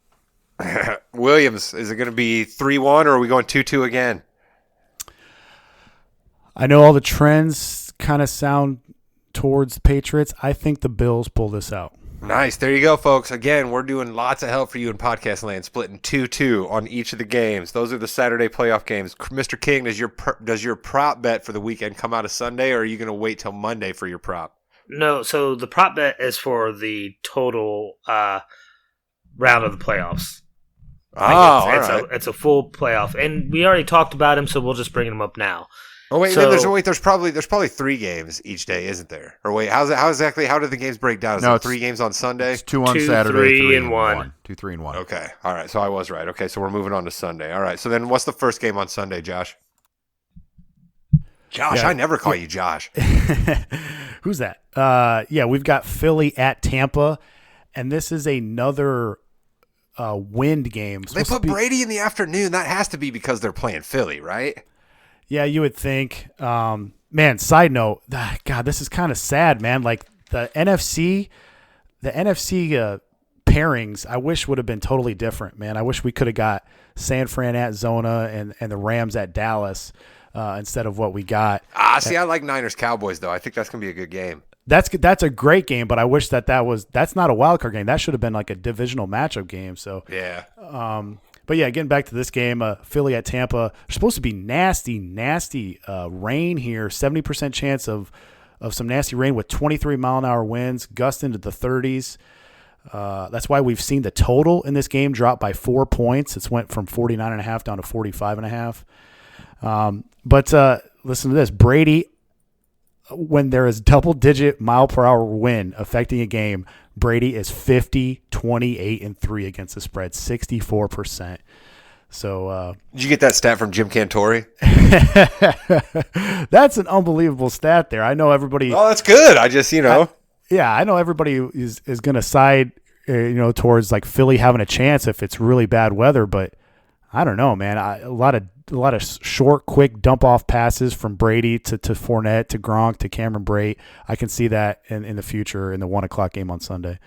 Williams, is it going to be 3-1 or are we going 2-2 again? I know all the trends kind of sound towards the Patriots. I think the Bills pull this out. Nice. There you go, folks. Again, we're doing lots of help for you in podcast land, splitting 2-2 on each of the games. Those are the Saturday playoff games. Mr. King, does your prop bet for the weekend come out of Sunday, or are you going to wait till Monday for your prop? No, so the prop bet is for the total round of the playoffs. It's a full playoff, and we already talked about him, so we'll just bring him up now. Oh wait, there's probably 3 games each day, isn't there? Or wait, how do the games break down? Is it 3 games on Sunday? It's 2 on Saturday, 3 and 1. 2, 3, and 1. Okay, all right. So I was right. Okay, so we're moving on to Sunday. All right. So then, what's the first game on Sunday, Josh? Josh, yeah. I never call you Josh. Who's that? We've got Philly at Tampa, and this is another wind game. They put Brady in the afternoon. That has to be because they're playing Philly, right? Yeah, you would think. Man, side note, God, this is kind of sad, man. Like the NFC pairings, I wish would have been totally different, man. I wish we could have got San Fran at Zona and the Rams at Dallas instead of what we got. I like Niners Cowboys though. I think that's gonna be a good game. That's a great game, but I wish that's not a wild card game. That should have been like a divisional matchup game. So yeah. But yeah, getting back to this game, Philly at Tampa. There's supposed to be nasty rain here. 70% chance of some nasty rain with 23-mile-an-hour winds, gust into the 30s. That's why we've seen the total in this game drop by 4 points. It's went from 49.5 down to 45.5. But listen to this. Brady, when there is double-digit mile-per-hour wind affecting a game, Brady is 50, 28, and 3 against the spread, 64%. So did you get that stat from Jim Cantori? That's an unbelievable stat there. I know everybody. Oh, that's good. I just, I know everybody is going to side, towards like Philly having a chance if it's really bad weather. But I don't know, man. A lot of short, quick dump off passes from Brady to Fournette to Gronk to Cameron Brate. I can see that in the future in the 1:00 game on Sunday.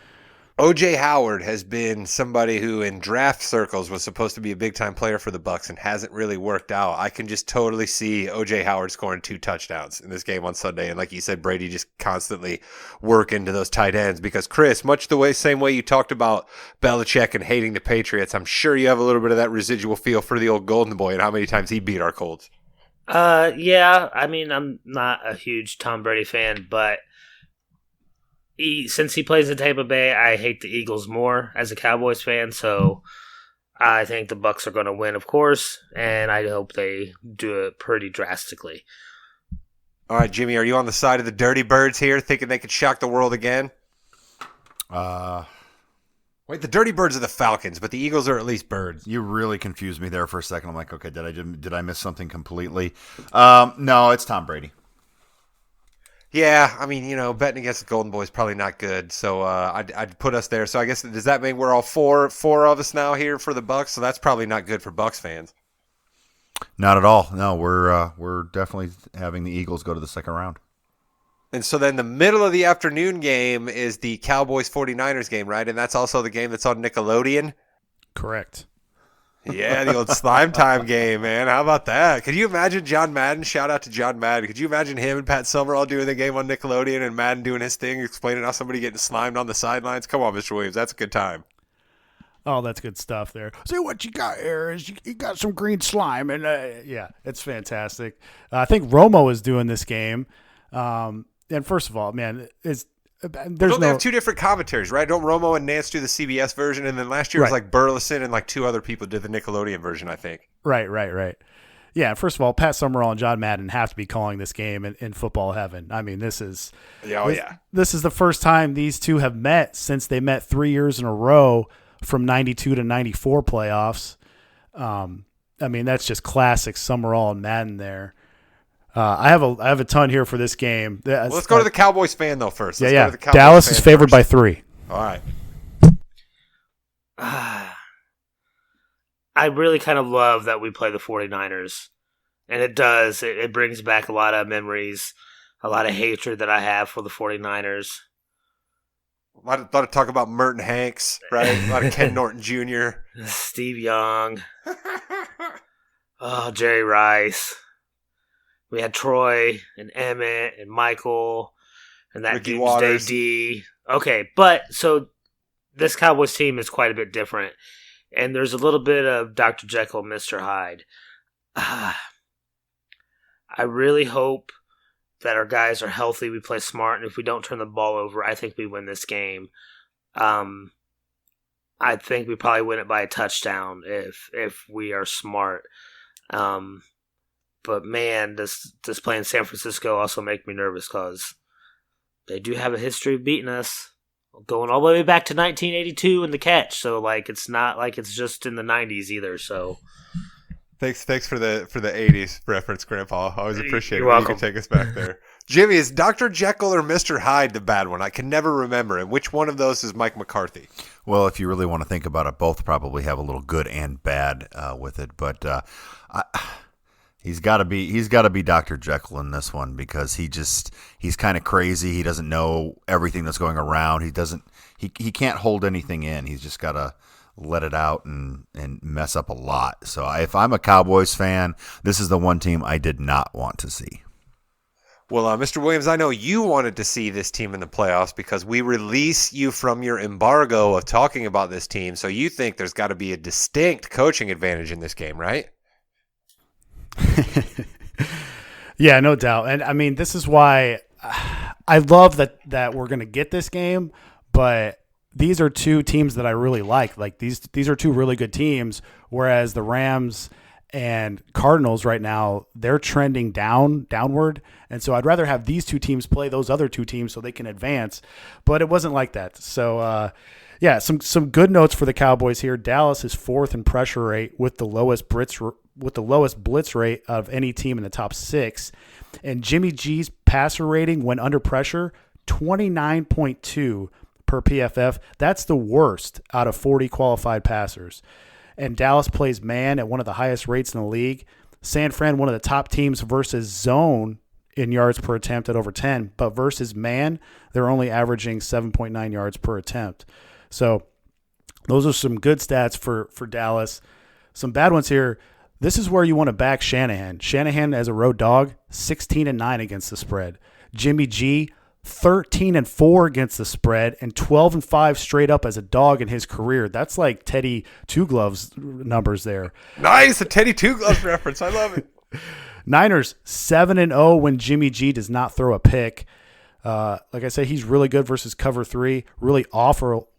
O.J. Howard has been somebody who in draft circles was supposed to be a big-time player for the Bucs and hasn't really worked out. I can just totally see O.J. Howard scoring 2 touchdowns in this game on Sunday. And like you said, Brady just constantly work into those tight ends because, Chris, much the same way you talked about Belichick and hating the Patriots, I'm sure you have a little bit of that residual feel for the old Golden Boy and how many times he beat our Colts. Yeah. I mean, I'm not a huge Tom Brady fan, but since he plays in Tampa Bay, I hate the Eagles more as a Cowboys fan, so I think the Bucs are going to win, of course, and I hope they do it pretty drastically. All right, Jimmy, are you on the side of the Dirty Birds here, thinking they could shock the world again? Wait, the Dirty Birds are the Falcons, but the Eagles are at least birds. You really confused me there for a second. I'm like, okay, did I miss something completely? No, it's Tom Brady. Yeah, I mean, betting against the Golden Boy is probably not good, so I'd put us there. So I guess, does that mean we're all four of us now here for the Bucs? So that's probably not good for Bucs fans. Not at all. No, we're definitely having the Eagles go to the second round. And so then the middle of the afternoon game is the Cowboys 49ers game, right? And that's also the game that's on Nickelodeon? Correct. Yeah, the old slime time game, man. How about that? Could you imagine John Madden? Shout out to John Madden. Could you imagine him and Pat Summerall doing the game on Nickelodeon and Madden doing his thing, explaining how somebody getting slimed on the sidelines? Come on, Mr. Williams. That's a good time. Oh, that's good stuff there. See, what you got here is you got some green slime, and yeah, it's fantastic. I think Romo is doing this game. And first of all, man, they have 2 different commentaries, right? Don't Romo and Nance do the CBS version, and then last year it was like Burleson and like 2 other people did the Nickelodeon version, I think. Right. Yeah, first of all, Pat Summerall and John Madden have to be calling this game in football heaven. I mean, this is this is the first time these two have met since they met 3 years in a row from 92 to 94 playoffs. I mean, that's just classic Summerall and Madden there. I have a ton here for this game. Well, let's go to the Cowboys fan though first. Go to the Cowboys Dallas is favored by 3. All right. I really kind of love that we play the 49ers. And it does. It brings back a lot of memories, a lot of hatred that I have for the 49ers. A lot of talk about Merton Hanks, right? A lot of Ken Norton Jr. Steve Young. Jerry Rice. We had Troy and Emmett and Michael and that Ricky Waters. D. Okay, but so this Cowboys team is quite a bit different. And there's a little bit of Dr. Jekyll and Mr. Hyde. I really hope that our guys are healthy, we play smart, and if we don't turn the ball over, I think we win this game. I think we probably win it by a touchdown if we are smart. But man, does playing San Francisco also make me nervous because they do have a history of beating us, going all the way back to 1982 in the catch. So like, it's not like it's just in the 90s either. So thanks for the 80s reference, Grandpa. Always appreciate it. You're welcome. You can take us back there. Jimmy, is Dr. Jekyll or Mr. Hyde the bad one? I can never remember. And which one of those is Mike McCarthy? Well, if you really want to think about it, both probably have a little good and bad with it. But he's got to be Dr. Jekyll in this one because he's kind of crazy. He doesn't know everything that's going around. He can't hold anything in. He's just got to let it out and mess up a lot. So if I'm a Cowboys fan, this is the one team I did not want to see. Well, Mr. Williams, I know you wanted to see this team in the playoffs because we release you from your embargo of talking about this team. So you think there's got to be a distinct coaching advantage in this game, right? Yeah, no doubt. And I mean, this is why I love that we're going to get this game, but these are 2 teams that I really like. Like these are 2 really good teams, whereas the Rams and Cardinals right now, they're trending downward. And so I'd rather have these 2 teams play those other 2 teams so they can advance. But it wasn't like that. So yeah, some good notes for the Cowboys here. Dallas is 4th in pressure rate with the lowest blitz rate of any team in the top 6. And Jimmy G's passer rating when under pressure, 29.2 per PFF. That's the worst out of 40 qualified passers. and Dallas plays man at one of the highest rates in the league. San Fran, one of the top teams versus zone in yards per attempt at over 10, but versus man, they're only averaging 7.9 yards per attempt. So those are some good stats for Dallas. Some bad ones here. This is where you want to back Shanahan. Shanahan as a road dog, 16-9 against the spread. Jimmy G, 13-4 against the spread, and 12-5 straight up as a dog in his career. That's like Teddy Two Gloves numbers there. Nice, a Teddy Two Gloves reference. I love it. Niners 7-0 when Jimmy G does not throw a pick. Like I said, he's really good versus cover 3. Really awful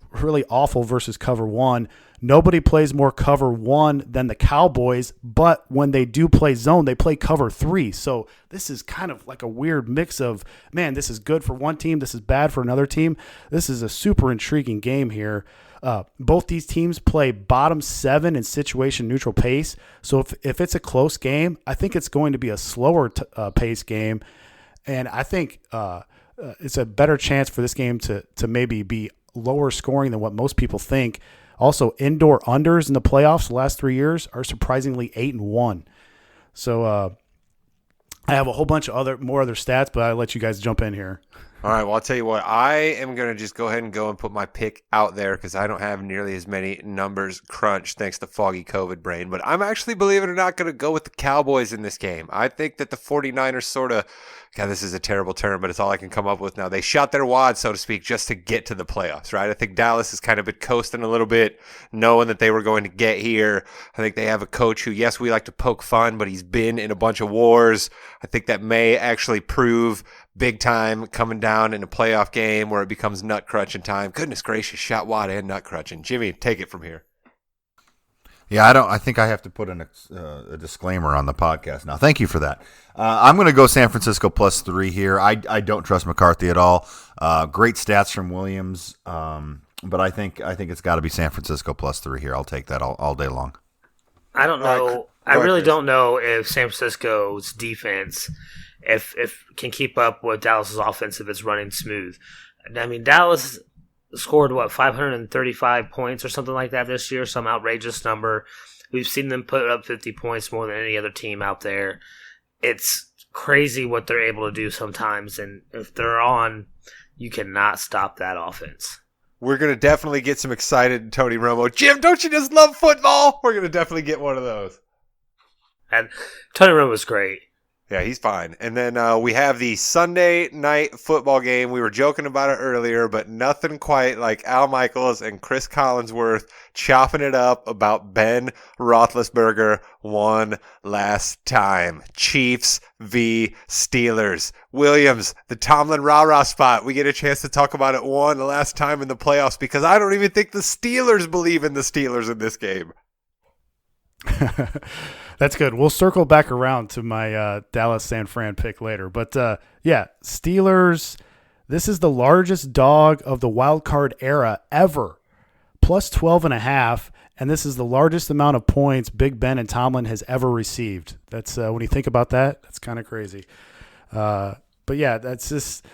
versus cover 1. Nobody plays more cover 1 than the Cowboys, but when they do play zone, they play cover 3. So this is kind of like a weird mix of, man, this is good for one team, this is bad for another team. This is a super intriguing game here. Both these teams play bottom 7 in situation neutral pace. So if it's a close game, I think it's going to be a slower pace game. And I think it's a better chance for this game to maybe be lower scoring than what most people think. Also, indoor unders in the playoffs the last 3 years are surprisingly 8-1. So I have a whole bunch of more other stats, but I'll let you guys jump in here. All right, well, I'll tell you what. I am going to just go ahead and put my pick out there because I don't have nearly as many numbers crunched thanks to foggy COVID brain. But I'm actually, believe it or not, going to go with the Cowboys in this game. I think that the 49ers sort of, God, this is a terrible term, but it's all I can come up with now. They shot their wad, so to speak, just to get to the playoffs, right? I think Dallas has kind of been coasting a little bit, knowing that they were going to get here. I think they have a coach who, yes, we like to poke fun, but he's been in a bunch of wars. I think that may actually prove big time coming down in a playoff game where it becomes nut crunching time. Goodness gracious, shot wad and nut crunching. Jimmy, take it from here. Yeah, I think I have to put a disclaimer on the podcast now. Thank you for that. I'm going to go San Francisco +3 here. I don't trust McCarthy at all. Great stats from Williams, but I think it's got to be San Francisco +3 here. I'll take that all day long. I don't know. I really don't know if San Francisco's defense if can keep up with Dallas's offense if it's running smooth. I mean, Dallas scored 535 points or something like that this year, some outrageous number. We've seen them put up 50 points more than any other team out there. It's crazy what they're able to do sometimes, and if they're on, you cannot stop that offense. We're going to definitely get some excited Tony Romo. Jim, don't you just love football? We're going to definitely get one of those. And Tony Romo's great. Yeah, he's fine. And then we have the Sunday night football game. We were joking about it earlier, but nothing quite like Al Michaels and Chris Collinsworth chopping it up about Ben Roethlisberger one last time. Chiefs v. Steelers. Williams, the Tomlin rah-rah spot. We get a chance to talk about it one last time in the playoffs because I don't even think the Steelers believe in the Steelers in this game. That's good. We'll circle back around to my Dallas San Fran pick later. But, yeah, Steelers, this is the largest dog of the wild card era ever, +12.5, and this is the largest amount of points Big Ben and Tomlin has ever received. That's when you think about that, that's kind of crazy. But, yeah, that's just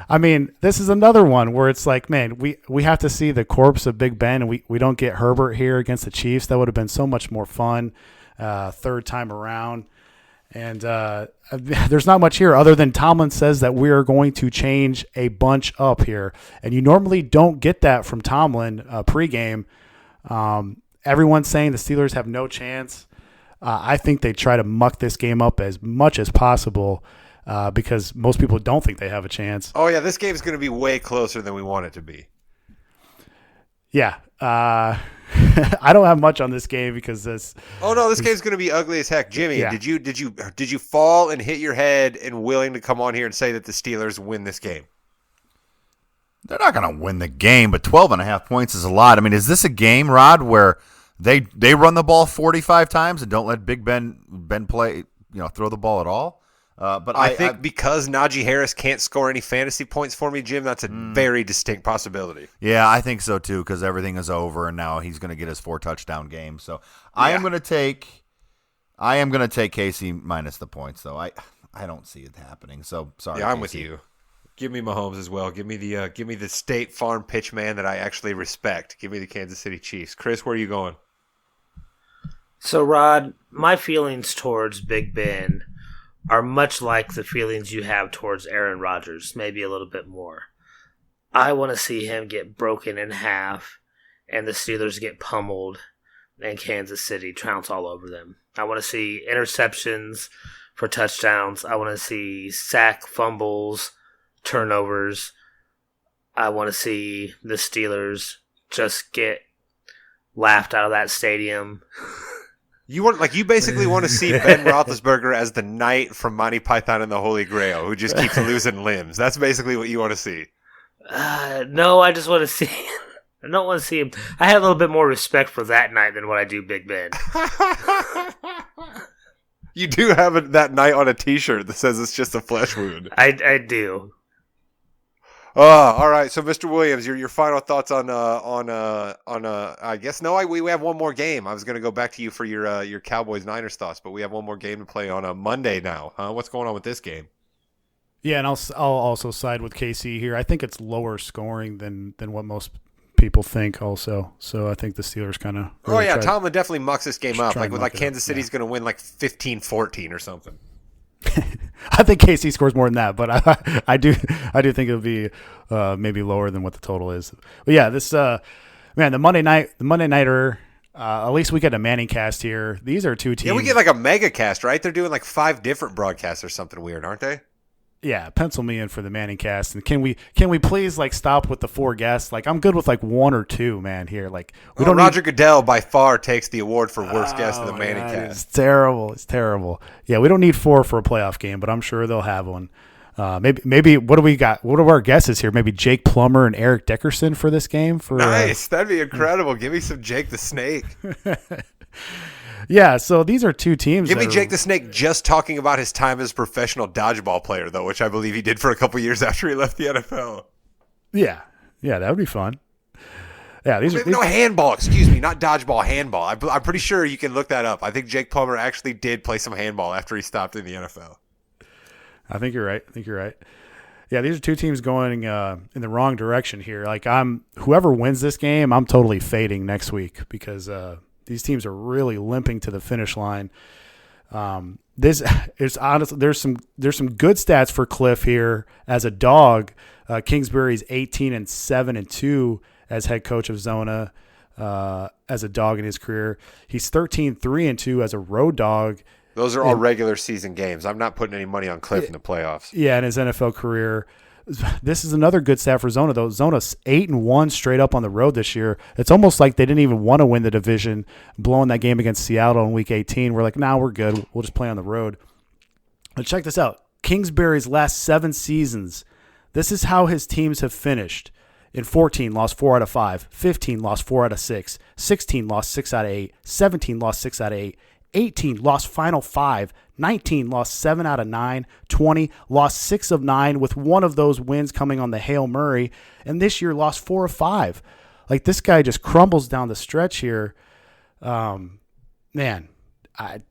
I mean, this is another one where it's like, man, we have to see the corpse of Big Ben, and we don't get Herbert here against the Chiefs. That would have been so much more fun third time around. And there's not much here other than Tomlin says that we are going to change a bunch up here. And you normally don't get that from Tomlin pregame. Everyone's saying the Steelers have no chance. I think they try to muck this game up as much as possible. Because most people don't think they have a chance. Oh, yeah, this game's going to be way closer than we want it to be. Yeah. I don't have much on this game because this. Oh, no, this game's going to be ugly as heck. Jimmy, yeah. did you fall and hit your head and willing to come on here and say that the Steelers win this game? They're not going to win the game, but 12.5 points is a lot. I mean, is this a game, Rod, where they run the ball 45 times and don't let Big Ben play, throw the ball at all? But I think because Najee Harris can't score any fantasy points for me, Jim, that's a very distinct possibility. Yeah, I think so too, because everything is over, and now he's going to get his 4 touchdown game. So I am going to take KC minus the points, though. I don't see it happening. So sorry. Yeah, I'm KC. with you. Give me Mahomes as well. Give me the State Farm pitch man that I actually respect. Give me the Kansas City Chiefs. Chris, where are you going? So, Rod, my feelings towards Big Ben are much like the feelings you have towards Aaron Rodgers, maybe a little bit more. I want to see him get broken in half and the Steelers get pummeled and Kansas City trounce all over them. I want to see interceptions for touchdowns. I want to see sack, fumbles, turnovers. I want to see the Steelers just get laughed out of that stadium. You basically want to see Ben Roethlisberger as the knight from Monty Python and the Holy Grail who just keeps losing limbs. That's basically what you want to see. No, I just want to see. I don't want to see him. I have a little bit more respect for that night than what I do Big Ben. You do have that night on a T-shirt that says it's just a flesh wound. I do. All right. So, Mr. Williams, your final thoughts on I guess we have one more game. I was going to go back to you for your Cowboys Niners thoughts, but we have one more game to play on a Monday now. What's going on with this game? Yeah, and I'll also side with KC here. I think it's lower scoring than what most people think also. So I think the Steelers kind of Tomlin definitely mucks this game up. Like Kansas City's going to win like 15-14 or something. I think KC scores more than that, but I do think it'll be maybe lower than what the total is. But yeah, this the Monday nighter. At least we get a Manning cast here. These are two teams. Yeah, we get like a mega cast, right? They're doing like 5 different broadcasts or something weird, aren't they? Yeah, pencil me in for the Manning cast. And can we please like stop with the 4 guests? Like I'm good with like 1 or 2, man. Here, like we don't. Roger Goodell by far takes the award for worst guest in the Manning cast. It's terrible. It's terrible. Yeah, we don't need 4 for a playoff game, but I'm sure they'll have one. Maybe what do we got? What are our guesses here? Maybe Jake Plummer and Eric Dickerson for this game. Nice, that'd be incredible. Give me some Jake the Snake. Yeah, so these are two teams. Give me Jake the Snake just talking about his time as a professional dodgeball player, though, which I believe he did for a couple years after he left the NFL. Yeah, that would be fun. Yeah, these are handball. Excuse me, not dodgeball, handball. I'm pretty sure you can look that up. I think Jake Plummer actually did play some handball after he stopped in the NFL. I think you're right. Yeah, these are two teams going in the wrong direction here. Like whoever wins this game, I'm totally fading next week because these teams are really limping to the finish line. There's honestly there's some good stats for Cliff here as a dog. Kingsbury's 18-7-2 as head coach of Zona as a dog in his career. He's 13-3-2 as a road dog. Those are all regular season games. I'm not putting any money on Cliff in the playoffs. Yeah, in his NFL career. This is another good stat for Zona, though. Zona's 8-1 straight up on the road this year. It's almost like they didn't even want to win the division, blowing that game against Seattle in Week 18. We're like, nah, we're good. We'll just play on the road. But check this out. Kingsbury's last 7 seasons, this is how his teams have finished. In 14, lost 4 out of 5. 15, lost 4 out of 6. 16, lost 6 out of 8. 17, lost 6 out of 8. 18, lost final 5. 19, lost 7 out of 9. 20, lost 6 of 9, with one of those wins coming on the Hail Murray. And this year, lost 4 of 5. Like, this guy just crumbles down the stretch here. Man, I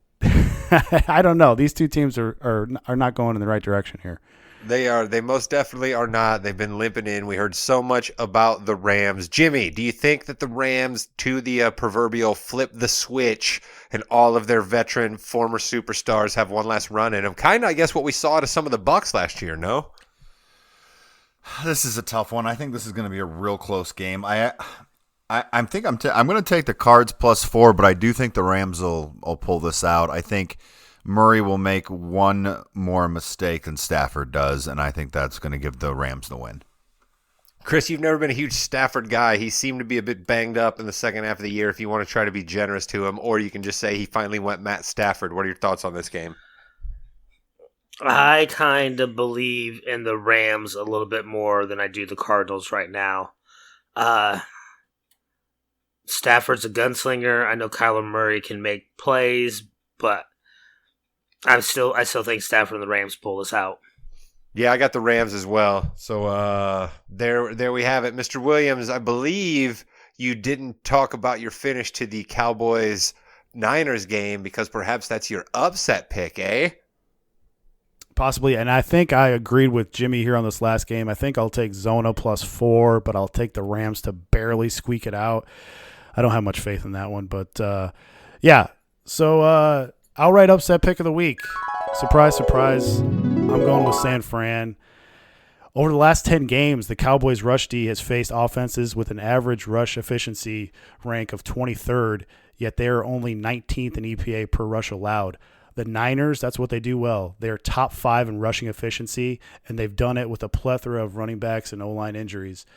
I don't know. These two teams are not going in the right direction here. They are. They most definitely are not. They've been limping in. We heard so much about the Rams. Jimmy, do you think that the Rams, to the proverbial flip the switch, and all of their veteran former superstars have one last run in them? Kind of, I guess, what we saw to some of the Bucs last year, no? This is a tough one. I think this is going to be a real close game. I'm going to take the Cards +4, but I do think the Rams will pull this out. I think Murray will make one more mistake than Stafford does, and I think that's going to give the Rams the win. Chris, you've never been a huge Stafford guy. He seemed to be a bit banged up in the second half of the year, if you want to try to be generous to him, or you can just say he finally went Matt Stafford. What are your thoughts on this game? I kind of believe in the Rams a little bit more than I do the Cardinals right now. Stafford's a gunslinger. I know Kyler Murray can make plays, but I still think Stafford and the Rams pull this out. Yeah, I got the Rams as well. So there we have it. Mr. Williams, I believe you didn't talk about your finish to the Cowboys-Niners game because perhaps that's your upset pick, eh? Possibly, and I think I agreed with Jimmy here on this last game. I think I'll take Zona +4, but I'll take the Rams to barely squeak it out. I don't have much faith in that one, but yeah, So, outright upset pick of the week. Surprise, surprise. I'm going with San Fran. Over the last 10 games, the Cowboys' rush D has faced offenses with an average rush efficiency rank of 23rd, yet they are only 19th in EPA per rush allowed. The Niners, that's what they do well. They are top 5 in rushing efficiency, and they've done it with a plethora of running backs and O-line injuries.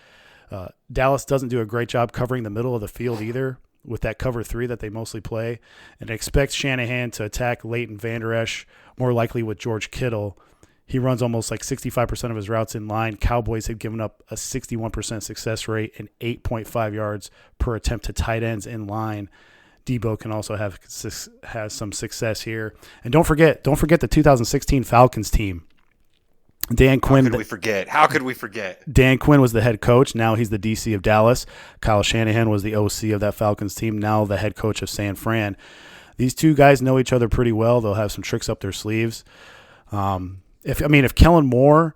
Dallas doesn't do a great job covering the middle of the field either with that cover 3 that they mostly play, and expects Shanahan to attack Leighton Vander Esch, more likely with George Kittle. He runs almost like 65% of his routes in line. Cowboys have given up a 61% success rate and 8.5 yards per attempt to tight ends in line. Debo can also has some success here. And don't forget the 2016 Falcons team. Dan Quinn. How could we forget? Dan Quinn was the head coach. Now he's the DC of Dallas. Kyle Shanahan was the OC of that Falcons team. Now the head coach of San Fran. These two guys know each other pretty well. They'll have some tricks up their sleeves. If Kellen Moore,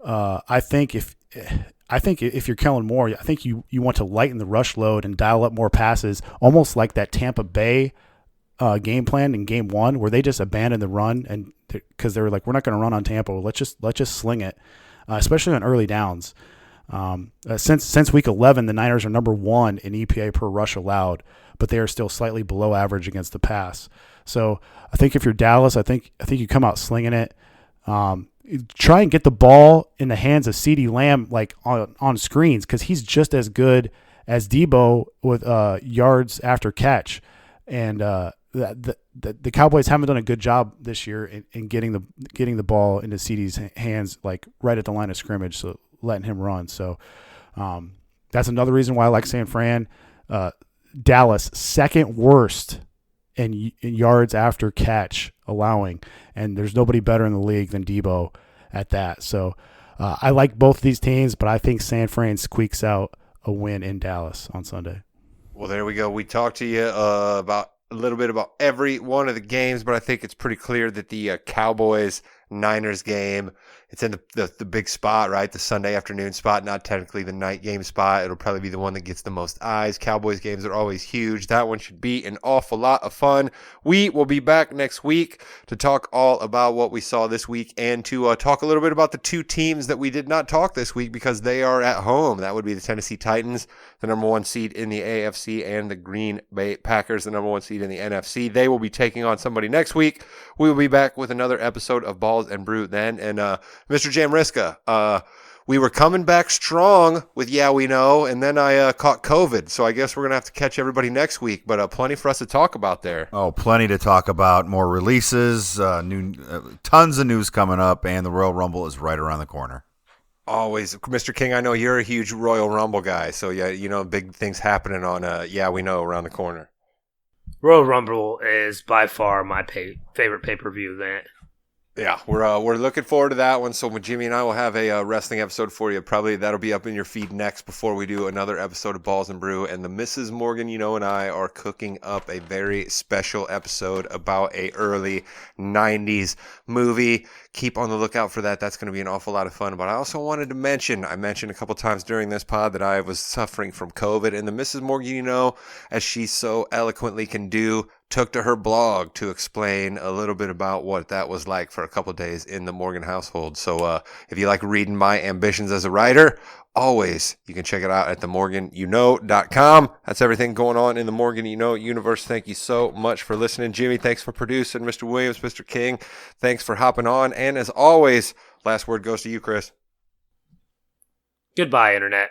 I think if you're Kellen Moore, I think you want to lighten the rush load and dial up more passes, almost like that Tampa Bay game plan in Game 1, where they just abandoned the run and because they were like, we're not going to run on Tampa, let's just sling it, especially on early downs. Since Week 11, the Niners are number 1 in EPA per rush allowed, but they are still slightly below average against the pass. So I think if you're Dallas, I think you come out slinging it. Try and get the ball in the hands of CeeDee Lamb like on screens, because he's just as good as Debo with yards after catch. And the Cowboys haven't done a good job this year in getting the ball into CeeDee's hands like right at the line of scrimmage, so letting him run. So that's another reason why I like San Fran. Dallas, second worst in yards after catch allowing, and there's nobody better in the league than Debo at that. So I like both these teams, but I think San Fran squeaks out a win in Dallas on Sunday. Well, there we go. We talked to you about a little bit about every one of the games, but I think it's pretty clear that the Cowboys-Niners game, it's in the big spot, right? The Sunday afternoon spot, not technically the night game spot. It'll probably be the one that gets the most eyes. Cowboys games are always huge. That one should be an awful lot of fun. We will be back next week to talk all about what we saw this week and to talk a little bit about the two teams that we did not talk this week because they are at home. That would be the Tennessee Titans, the number 1 seed in the AFC, and the Green Bay Packers, the number 1 seed in the NFC. They will be taking on somebody next week. We will be back with another episode of Balls and Brew then. And Mr. Jamriska, we were coming back strong with Yeah We Know, and then I caught COVID. So I guess we're going to have to catch everybody next week, but plenty for us to talk about there. Oh, plenty to talk about. More releases, tons of news coming up, and the Royal Rumble is right around the corner. Always. Mr. King, I know you're a huge Royal Rumble guy, so yeah, you know, big things happening on Yeah We Know around the corner. Royal Rumble is by far my favorite pay-per-view event. Yeah, we're looking forward to that one. So when Jimmy and I will have a wrestling episode for you. Probably that'll be up in your feed next before we do another episode of Balls and Brew. And the Mrs. Morgan, and I are cooking up a very special episode about a early 90s movie. Keep on the lookout for that. That's going to be an awful lot of fun. But I also wanted to mention, I mentioned a couple times during this pod that I was suffering from COVID. And the Mrs. Morgan, as she so eloquently can do, took to her blog to explain a little bit about what that was like for a couple of days in the Morgan household. So if you like reading my ambitions as a writer, always, you can check it out at themorganknow.com. That's everything going on in the Morgan universe. Thank you so much for listening. Jimmy, thanks for producing. Mr. Williams, Mr. King, thanks for hopping on. And as always, last word goes to you, Chris. Goodbye, Internet.